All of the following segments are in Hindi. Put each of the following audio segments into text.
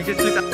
Yashasvi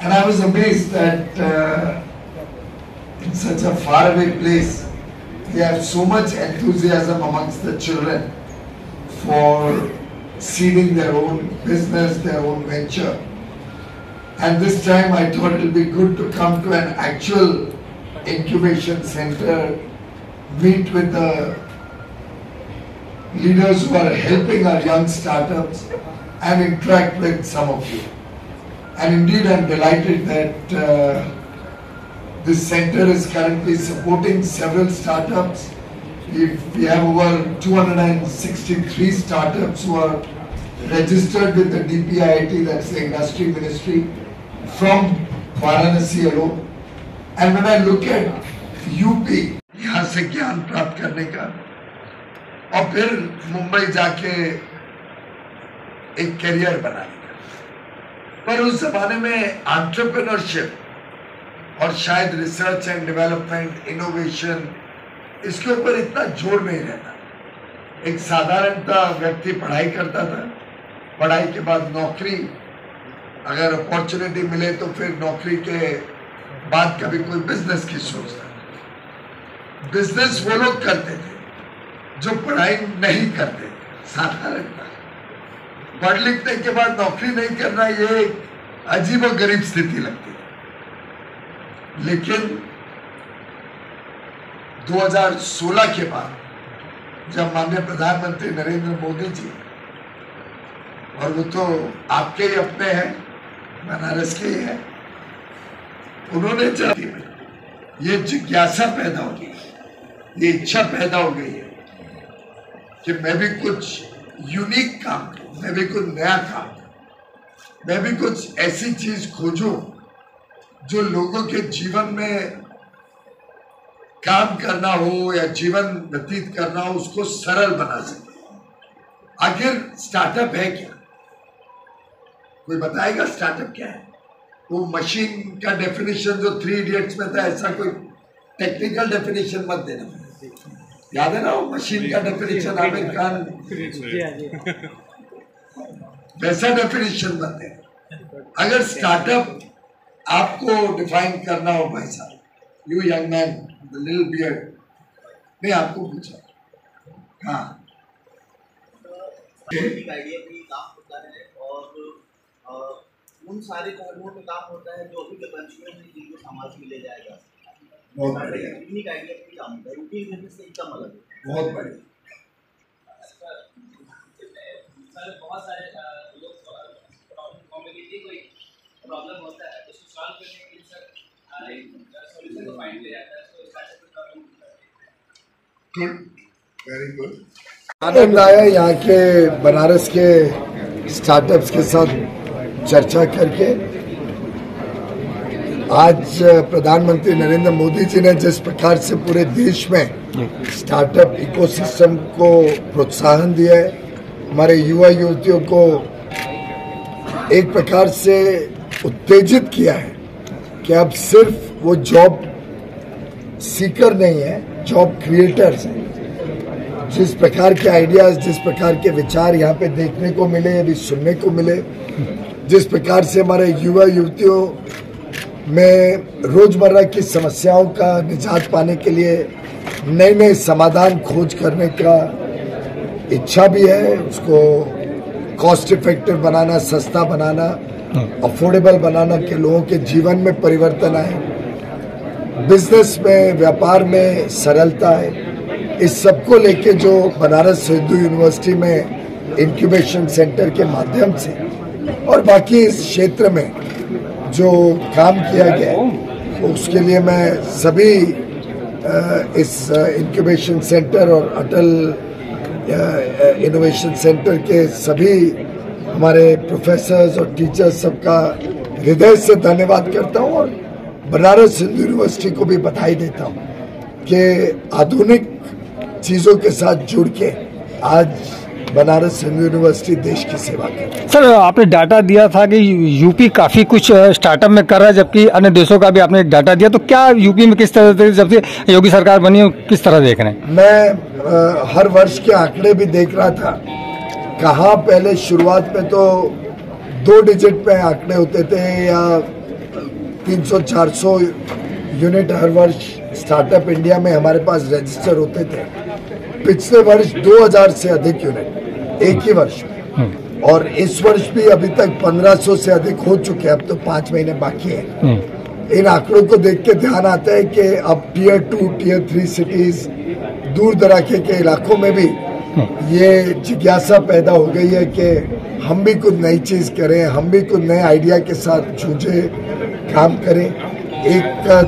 And I was amazed that in such a faraway place, we have so much enthusiasm amongst the children for seeding their own business, their own venture. And this time I thought it would be good to come to an actual incubation center, meet with the leaders who are helping our young startups and interact with some of you. And indeed I'm delighted that this center is currently supporting several startups. We have over 263 startups who are registered with the DPIIT, that's the industry ministry, from Varanasi alone. And when I look at UP, यहाँ से ज्ञान प्राप्त करने का और फिर मुंबई जाके एक करियर बनाने का, पर उस जमाने में एंटरप्रेन्योरशिप और शायद रिसर्च एंड डेवलपमेंट, इनोवेशन, इसके ऊपर इतना जोर नहीं रहता। एक साधारणता व्यक्ति पढ़ाई करता था, पढ़ाई के बाद नौकरी, अगर अपॉर्चुनिटी मिले तो फिर नौकरी के बाद कभी कोई बिजनेस की सोचता। बिजनेस वो लोग करते थे जो पढ़ाई नहीं करते, साधारणता। पढ़ लिखने के बाद नौकरी नहीं करना ये एक अजीब और गरीब स्थिति लगती है। लेकिन 2016 के बाद जब माननीय प्रधानमंत्री नरेंद्र मोदी जी, और वो तो आपके ही अपने हैं, बनारस के ही हैं, उन्होंने जब ये जिज्ञासा पैदा हो गई, ये इच्छा पैदा हो गई है कि मैं भी कुछ यूनिक काम करूं, मैं भी कुछ नया काम करूं, मैं भी कुछ ऐसी चीज खोजूं जो लोगों के जीवन में काम करना हो या जीवन व्यतीत करना हो उसको सरल बना सके। आखिर स्टार्टअप है क्या? कोई बताएगा स्टार्टअप क्या है? वो मशीन का डेफिनेशन जो 3 इडियट्स में था, ऐसा कोई टेक्निकल डेफिनेशन मत देना। याद है ना वो मशीन का डेफिनेशन आमिर खान, वैसा डेफिनेशन मत देना। अगर स्टार्टअप आपको डिफाइन करना हो भाई साहब, you young man the little beard, नहीं आपको पूछा। हाँ आइडिया पे काम होता है और उन सारे पहलुओं पे काम होता है जो अभी के पंचमी में जिनको समाज में ले जाएगा। बहुत बढ़िया। यूनिक आइडिया पे काम होता है, रूटीन बिजनेस से एकदम अलग है। बहुत बढ़िया। बहुत सारे लोग प्रॉब्लम होता है उसको सॉल्व करने के लिए सर सॉल्यूशन को फाइंड किया जाता है, तो स्टार्टअप का प्रॉब्लम होता है। Good, very good. आनंद आया यहाँ के बनारस के स्टार्टअप्स के साथ चर्चा करके। आज प्रधानमंत्री नरेंद्र मोदी जी ने जिस प्रकार से पूरे देश में स्टार्टअप इकोसिस्टम को प्रोत्साहन दिया है, हमारे युवा युवतियों को एक प्रकार से उत्तेजित किया है कि अब सिर्फ वो जॉब सीकर नहीं है, जॉब क्रिएटर्स हैं। जिस प्रकार के आइडियाज, जिस प्रकार के विचार यहाँ पे देखने को मिले, अभी सुनने को मिले, जिस प्रकार से हमारे युवा युवतियों में रोजमर्रा की समस्याओं का निजात पाने के लिए नए नए समाधान खोज करने का इच्छा भी है, उसको कॉस्ट इफेक्टिव बनाना, सस्ता बनाना, अफोर्डेबल बनाना कि लोगों के जीवन में परिवर्तन आए, बिजनेस में, व्यापार में सरलता है। इस सबको लेके जो बनारस हिंदू यूनिवर्सिटी में इंक्यूबेशन सेंटर के माध्यम से और बाकी इस क्षेत्र में जो काम किया गया है, उसके लिए मैं सभी इस इंक्यूबेशन सेंटर और अटल इनोवेशन सेंटर के सभी हमारे प्रोफेसर्स और टीचर्स सबका हृदय से धन्यवाद करता हूं और बनारस हिंदू यूनिवर्सिटी को भी बधाई देता हूं कि आधुनिक चीजों के साथ जुड़ के आज बनारस हिंदू यूनिवर्सिटी देश की सेवा कर रही है। सर, आपने डाटा दिया था कि यूपी काफी कुछ स्टार्टअप में कर रहा है, जबकि अन्य देशों का भी आपने एक डाटा दिया, तो क्या यूपी में किस तरह से, जब से योगी सरकार बनी है, किस तरह देख रहे हैं? मैं हर वर्ष के आंकड़े भी देख रहा था। कहाँ पहले शुरुआत में तो 2 डिजिट में आंकड़े होते थे या 300-400 यूनिट हर वर्ष स्टार्टअप इंडिया में हमारे पास रजिस्टर होते थे। पिछले वर्ष 2000 से अधिक यूनिट एक ही वर्ष में, और इस वर्ष भी अभी तक 1500 से अधिक हो चुके हैं। अब तो 5 महीने बाकी है। इन आंकड़ों को देख के ध्यान आता है कि अब टियर 2, टियर 3 सिटीज, दूर दराके के इलाकों में भी ये जिज्ञासा पैदा हो गई है कि हम भी कुछ नई चीज करें, हम भी कुछ नए आइडिया के साथ जूझे, काम करें। एक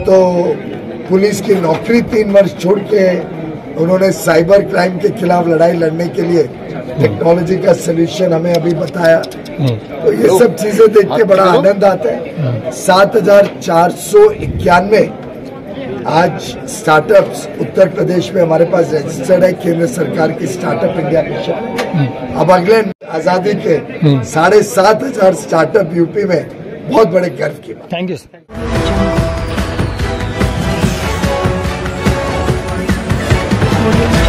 तो पुलिस की नौकरी 3 वर्ष छोड़ के उन्होंने साइबर क्राइम के खिलाफ लड़ाई लड़ने के लिए टेक्नोलॉजी का सलूशन हमें अभी बताया। तो ये सब चीजें देख के बड़ा आनंद आता है। 7491 आज स्टार्टअप्स उत्तर प्रदेश में हमारे पास रजिस्टर्ड है केंद्र सरकार की स्टार्टअप इंडिया मिशन। अब अगले आजादी के 7500 स्टार्टअप यूपी में बहुत बड़े गर्व की बात। Thank you sir. Audio